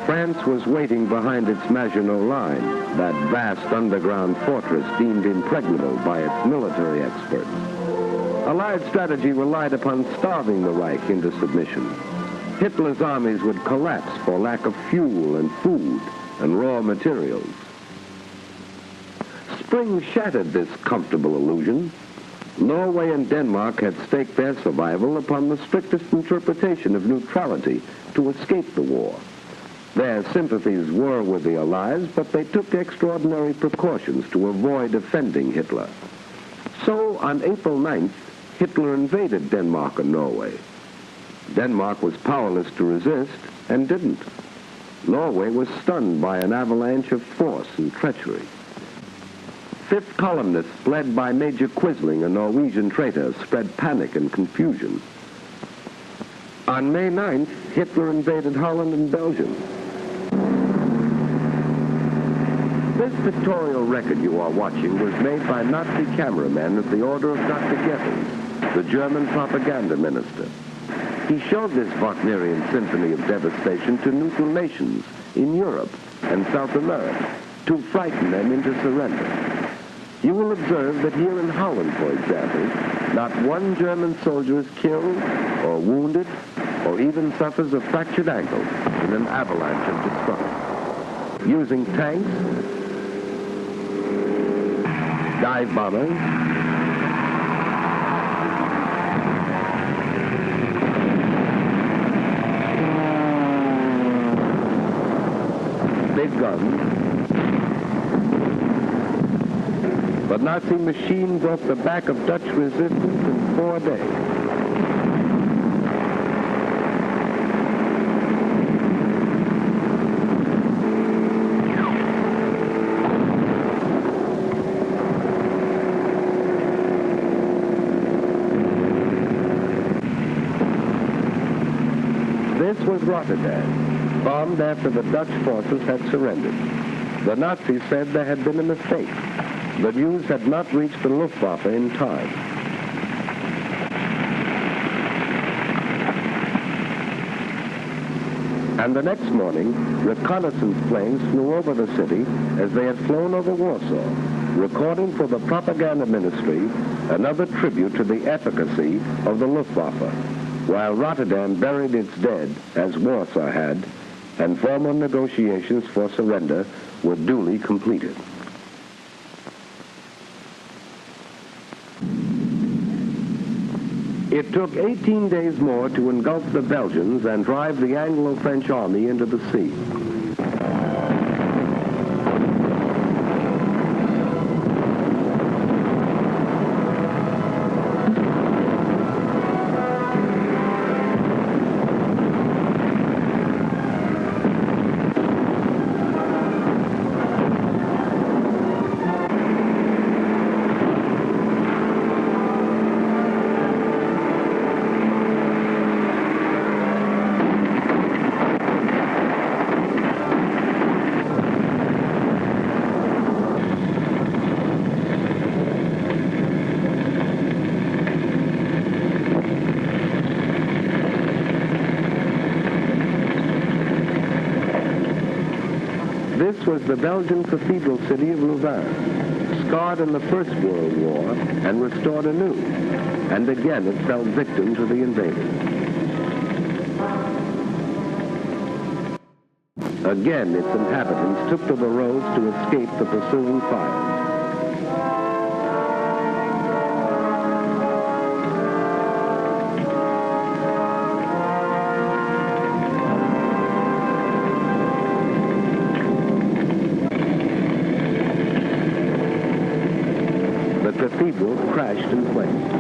France was waiting behind its Maginot Line, that vast underground fortress deemed impregnable by its military experts. Allied strategy relied upon starving the Reich into submission. Hitler's armies would collapse for lack of fuel and food and raw materials. Spring shattered this comfortable illusion. Norway and Denmark had staked their survival upon the strictest interpretation of neutrality to escape the war. Their sympathies were with the Allies, but they took extraordinary precautions to avoid offending Hitler. So, on April 9th, Hitler invaded Denmark and Norway. Denmark was powerless to resist and didn't. Norway was stunned by an avalanche of force and treachery. Fifth columnists, led by Major Quisling, a Norwegian traitor, spread panic and confusion. On May 9th, Hitler invaded Holland and Belgium. This pictorial record you are watching was made by Nazi cameramen at the order of Dr. Goebbels, the German propaganda minister. He showed this Wagnerian symphony of devastation to neutral nations in Europe and South America to frighten them into surrender. You will observe that here in Holland, for example, not one German soldier is killed or wounded or even suffers a fractured ankle in an avalanche of destruction. Using tanks, dive bombers, big guns, the Nazi machine broke the back of Dutch resistance in 4 days. This was Rotterdam, bombed after the Dutch forces had surrendered. The Nazis said there had been a mistake. The news had not reached the Luftwaffe in time. And the next morning, reconnaissance planes flew over the city as they had flown over Warsaw, recording for the propaganda ministry another tribute to the efficacy of the Luftwaffe, while Rotterdam buried its dead, as Warsaw had, and formal negotiations for surrender were duly completed. It took 18 days more to engulf the Belgians and drive the Anglo-French army into the sea. This was the Belgian cathedral city of Louvain, scarred in the First World War and restored anew, and again it fell victim to the invaders. Again its inhabitants took to the roads to escape the pursuing fire. cathedral crashed in flames.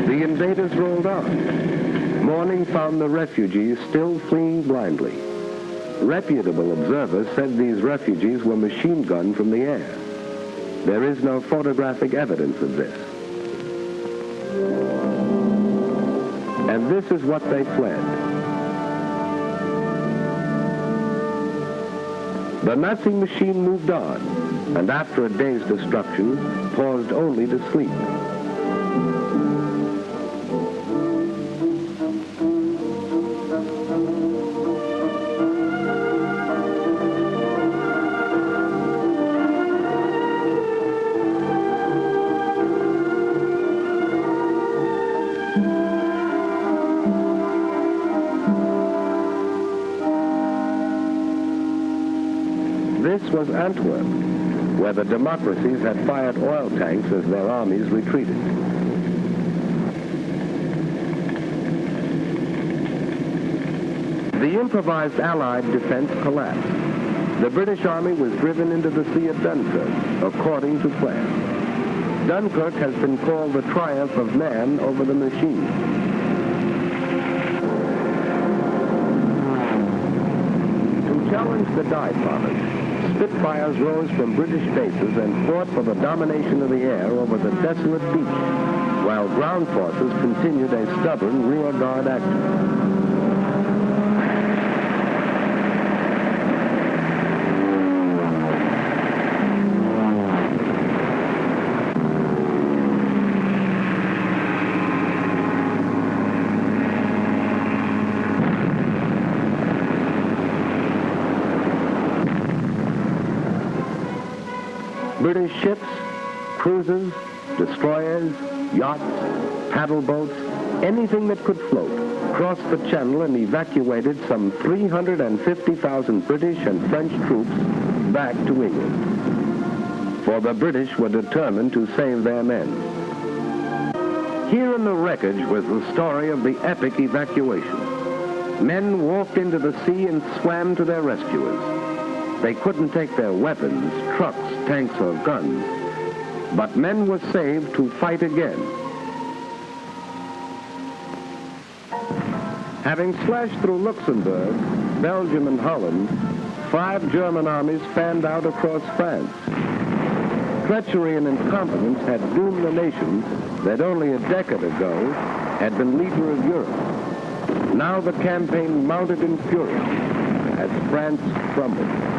The invaders rolled on. Morning found the refugees still fleeing blindly. Reputable observers said these refugees were machine gunned from the air. There is no photographic evidence of this. And this is what they fled. The Nazi machine moved on, and after a day's destruction, paused only to sleep. This was Antwerp, where the democracies had fired oil tanks as their armies retreated. The improvised Allied defense collapsed. The British Army was driven into the Sea of Dunkirk, according to plan. Dunkirk has been called the triumph of man over the machine. To challenge the Die Bombers, Spitfires rose from British bases and fought for the domination of the air over the desolate beach, while ground forces continued a stubborn rear guard action. British ships, cruisers, destroyers, yachts, paddle boats, anything that could float, crossed the channel and evacuated some 350,000 British and French troops back to England. For the British were determined to save their men. Here in the wreckage was the story of the epic evacuation. Men walked into the sea and swam to their rescuers. They couldn't take their weapons, trucks, tanks, or guns, but men were saved to fight again. Having slashed through Luxembourg, Belgium, and Holland, 5 German armies fanned out across France. Treachery and incompetence had doomed the nation that only a decade ago had been leader of Europe. Now the campaign mounted in fury as France crumbled.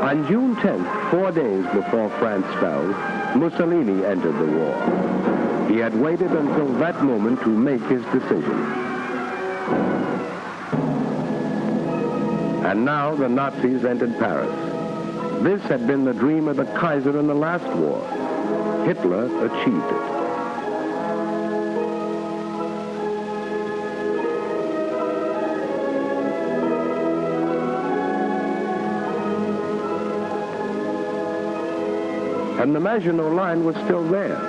On June 10th, 4 days before France fell, Mussolini entered the war. He had waited until that moment to make his decision. And now the Nazis entered Paris. This had been the dream of the Kaiser in the last war. Hitler achieved it. And the Maginot Line was still there.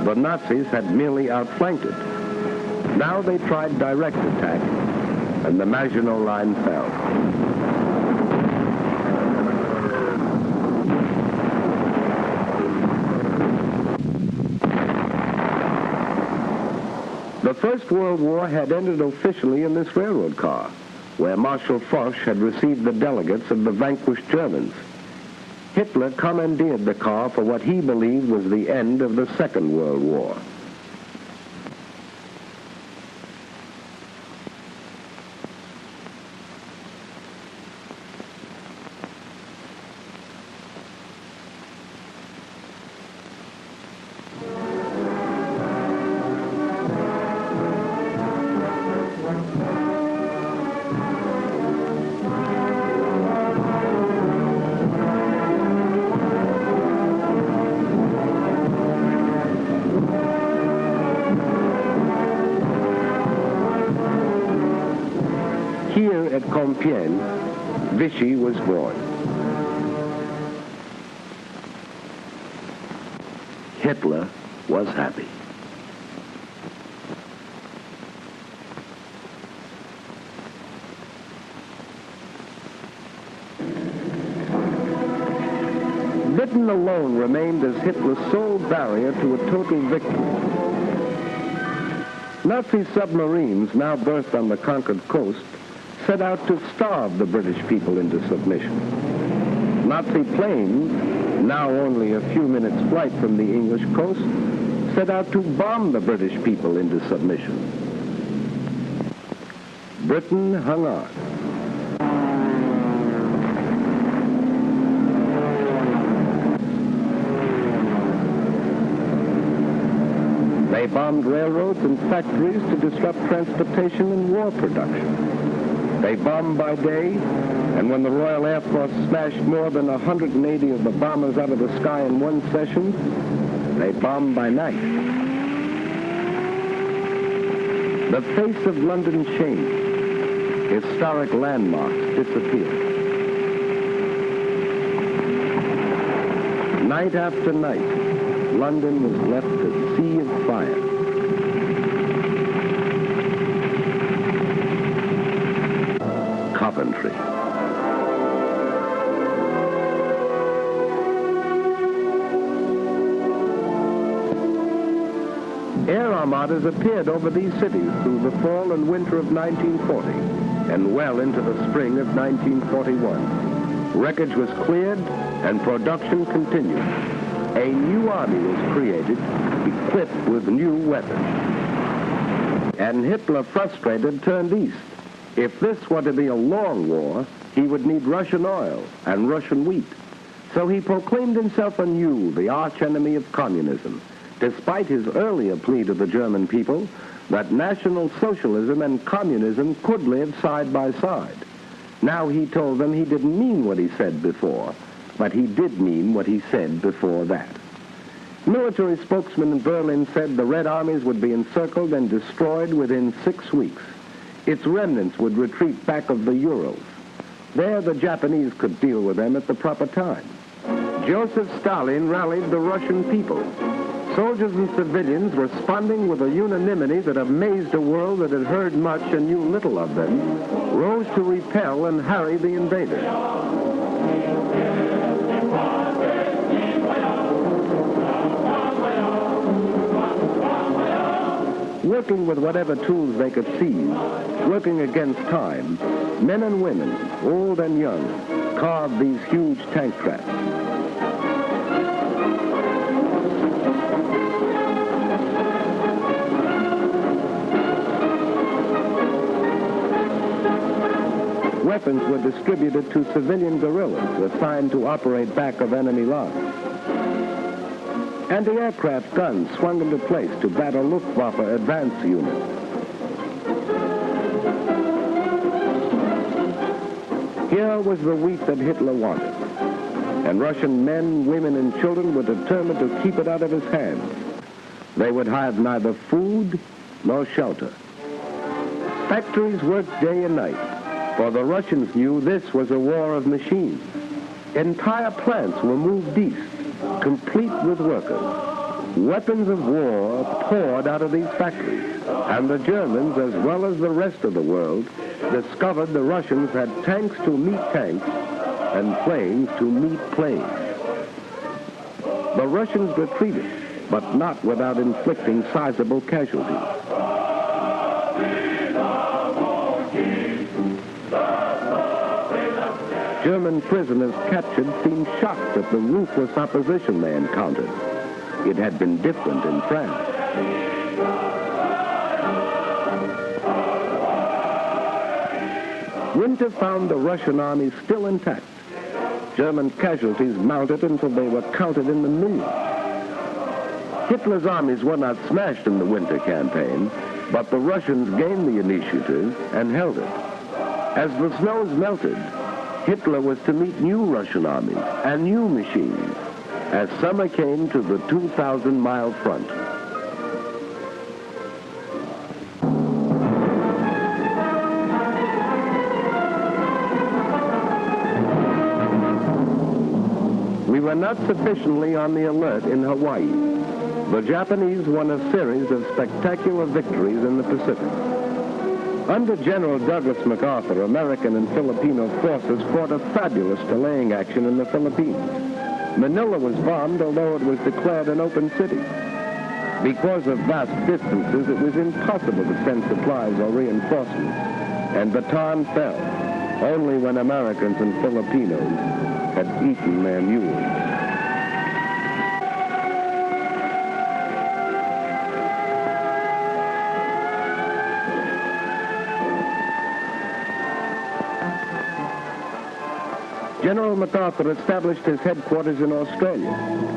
The Nazis had merely outflanked it. Now they tried direct attack, and the Maginot Line fell. The First World War had ended officially in this railroad car, where Marshal Foch had received the delegates of the vanquished Germans. Hitler commandeered the car for what he believed was the end of the Second World War. Here at Compiègne, Vichy was born. Hitler was happy. Britain alone remained as Hitler's sole barrier to a total victory. Nazi submarines, now berthed on the conquered coast, set out to starve the British people into submission. Nazi planes, now only a few minutes' flight from the English coast, set out to bomb the British people into submission. Britain hung on. They bombed railroads and factories to disrupt transportation and war production. They bombed by day, and when the Royal Air Force smashed more than 180 of the bombers out of the sky in one session, they bombed by night. The face of London changed. Historic landmarks disappeared. Night after night, London was left a sea of fire. Coventry. Air armadas appeared over these cities through the fall and winter of 1940 and well into the spring of 1941. Wreckage was cleared and production continued. A new army was created, equipped with new weapons. And Hitler, frustrated, turned east. If this were to be a long war, he would need Russian oil and Russian wheat. So he proclaimed himself anew the archenemy of communism, despite his earlier plea to the German people that National Socialism and communism could live side by side. Now he told them he didn't mean what he said before, but he did mean what he said before that. Military spokesman in Berlin said the Red Armies would be encircled and destroyed within 6 weeks. Its remnants would retreat back of the Urals. There the Japanese could deal with them at the proper time. Joseph Stalin rallied the Russian people. Soldiers and civilians responding with a unanimity that amazed a world that had heard much and knew little of them, rose to repel and harry the invaders. Working with whatever tools they could seize, working against time, men and women, old and young, carved these huge tank traps. Weapons were distributed to civilian guerrillas assigned to operate back of enemy lines. Anti-aircraft guns swung into place to battle Luftwaffe advance units. Here was the wheat that Hitler wanted, and Russian men, women, and children were determined to keep it out of his hands. They would have neither food nor shelter. Factories worked day and night, for the Russians knew this was a war of machines. Entire plants were moved east, complete with workers. Weapons of war poured out of these factories, and the Germans, as well as the rest of the world, discovered the Russians had tanks to meet tanks and planes to meet planes. The Russians retreated, but not without inflicting sizable casualties. German prisoners captured seemed shocked at the ruthless opposition they encountered. It had been different in France. Winter found the Russian army still intact. German casualties mounted until they were counted in the millions. Hitler's armies were not smashed in the winter campaign, but the Russians gained the initiative and held it. As the snows melted, Hitler was to meet new Russian armies and new machines as summer came to the 2,000-mile front. We were not sufficiently on the alert in Hawaii. The Japanese won a series of spectacular victories in the Pacific. Under General Douglas MacArthur, American and Filipino forces fought a fabulous delaying action in the Philippines. Manila was bombed, although it was declared an open city. Because of vast distances, it was impossible to send supplies or reinforcements, and Bataan fell, only when Americans and Filipinos had eaten their mules. General MacArthur established his headquarters in Australia,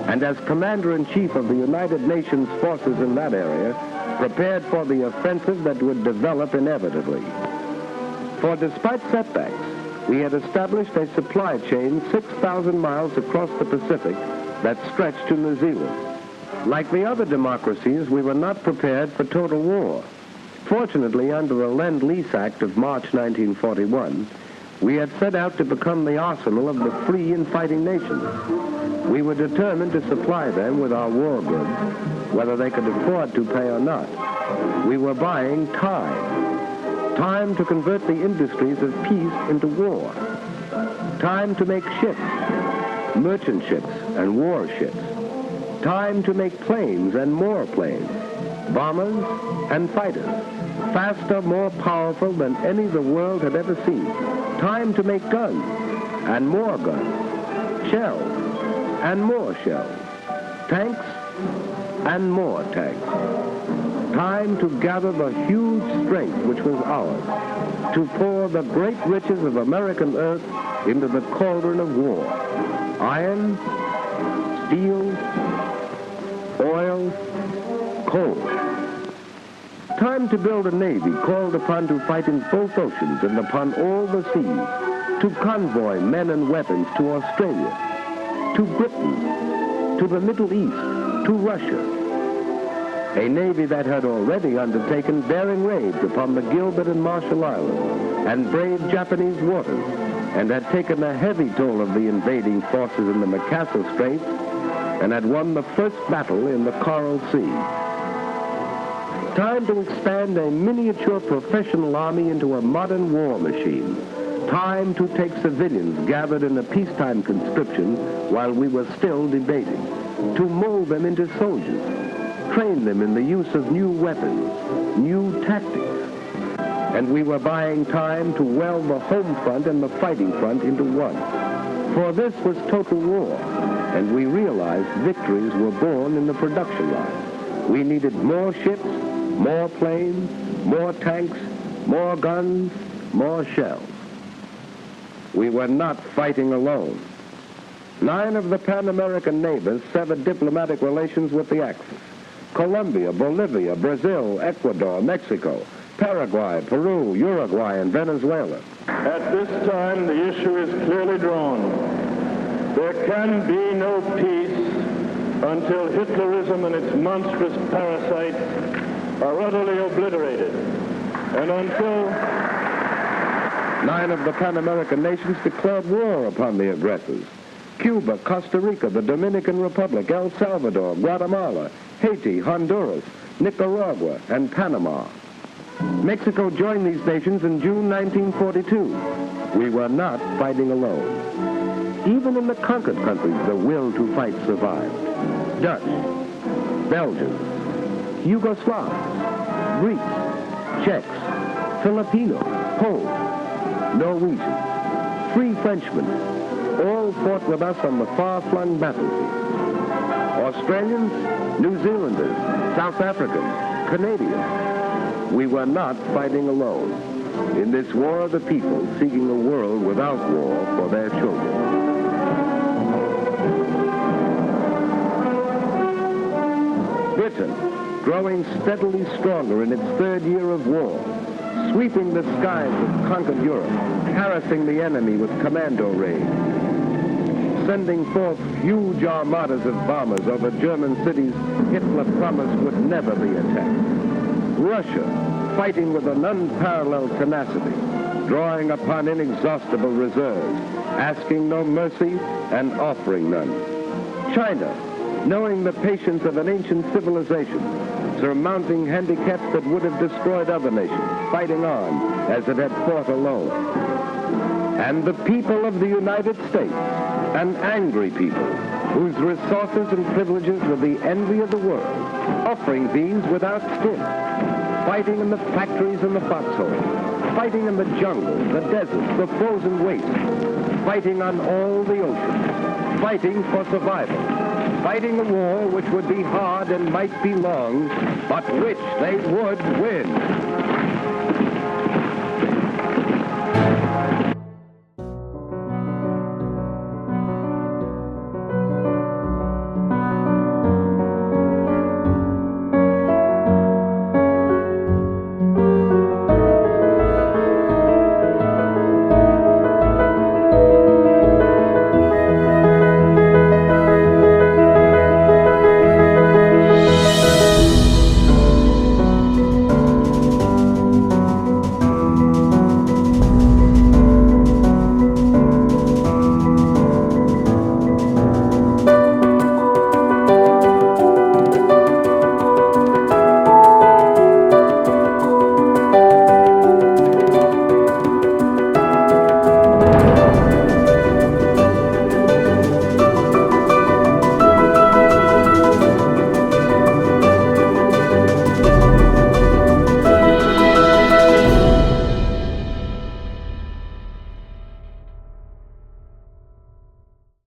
and as commander-in-chief of the United Nations forces in that area, prepared for the offensive that would develop inevitably. For despite setbacks, we had established a supply chain 6,000 miles across the Pacific that stretched to New Zealand. Like the other democracies, we were not prepared for total war. Fortunately, under the Lend-Lease Act of March 1941, we had set out to become the arsenal of the free and fighting nations. We were determined to supply them with our war goods, whether they could afford to pay or not. We were buying time. Time to convert the industries of peace into war. Time to make ships, merchant ships and warships. Time to make planes and more planes, bombers and fighters, faster, more powerful than any the world had ever seen. Time to make guns and more guns, shells and more shells, tanks and more tanks. Time to gather the huge strength which was ours, to pour the great riches of American earth into the cauldron of war. Iron, steel, oil, coal. Time to build a navy called upon to fight in both oceans and upon all the seas, to convoy men and weapons to Australia, to Britain, to the Middle East, to Russia. A navy that had already undertaken daring raids upon the Gilbert and Marshall Islands and braved Japanese waters, and had taken a heavy toll of the invading forces in the Makassar Straits, and had won the first battle in the Coral Sea. Time to expand a miniature professional army into a modern war machine. Time to take civilians gathered in a peacetime conscription while we were still debating, to mold them into soldiers, train them in the use of new weapons, new tactics. And we were buying time to weld the home front and the fighting front into one. For this was total war, and we realized victories were born in the production line. We needed more ships, more planes, more tanks, more guns, more shells. We were not fighting alone. 9 of the Pan-American neighbors severed diplomatic relations with the Axis. Colombia, Bolivia, Brazil, Ecuador, Mexico, Paraguay, Peru, Uruguay, and Venezuela. At this time, the issue is clearly drawn. There can be no peace until Hitlerism and its monstrous parasites are utterly obliterated, and until 9 of the Pan-American nations declared war upon the aggressors. Cuba, Costa Rica, the Dominican Republic, El Salvador, Guatemala, Haiti, Honduras, Nicaragua, and Panama. Mexico joined these nations in June 1942. We were not fighting alone. Even in the conquered countries, the will to fight survived. Dutch, Belgians, Yugoslavs, Greeks, Czechs, Filipinos, Poles, Norwegians, 3 Frenchmen, all fought with us on the far-flung battlefield. Australians, New Zealanders, South Africans, Canadians. We were not fighting alone. In this war of the people seeking a world without war for their children. Britain, growing steadily stronger in its 3rd year of war, sweeping the skies of conquered Europe, harassing the enemy with commando raids, sending forth huge armadas of bombers over German cities Hitler promised would never be attacked. Russia, fighting with an unparalleled tenacity, drawing upon inexhaustible reserves, asking no mercy and offering none. China, knowing the patience of an ancient civilization, surmounting handicaps that would have destroyed other nations, fighting on as it had fought alone. And the people of the United States, an angry people, whose resources and privileges were the envy of the world, offering these without stint, fighting in the factories and the foxholes, fighting in the jungles, the deserts, the frozen wastes, fighting on all the oceans, fighting for survival, fighting a war which would be hard and might be long, but which they would win.